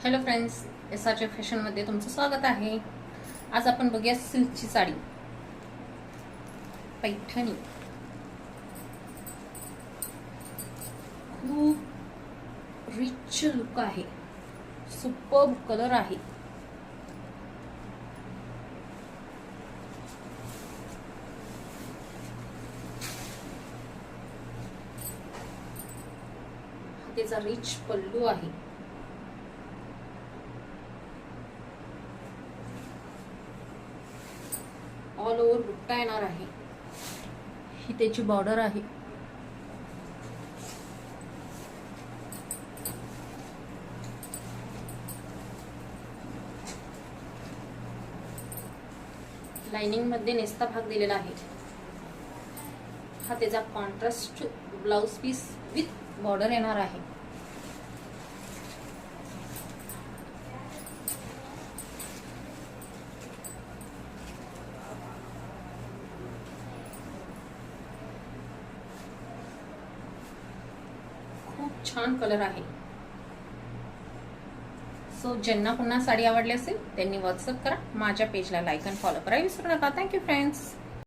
Hello friends, एसआरचे फॅशनमध्ये तुमचं स्वागत आहे. आज आपण बघूया सिल्कची साडी, पैठणी. खूप रिच लुक आहे, सुपर्ब कलर आहे. त्याचा रिच पल्लू आहे. ऑल ओव्हर बुट्टा येणार आहे. ही त्याची बॉर्डर आहे. लाइनिंग मध्ये नेस्ता भाग दिलेला आहे. हा त्याचा contrast blouse piece with border येणार आहे. खूप छान कलर आहे. सो ज्यांना पुन्हा साडी आवडली असेल त्यांनी व्हॉट्सअप करा. माझ्या पेजला लाईक आणि फॉलो करायला विसरू नका. Thank you friends.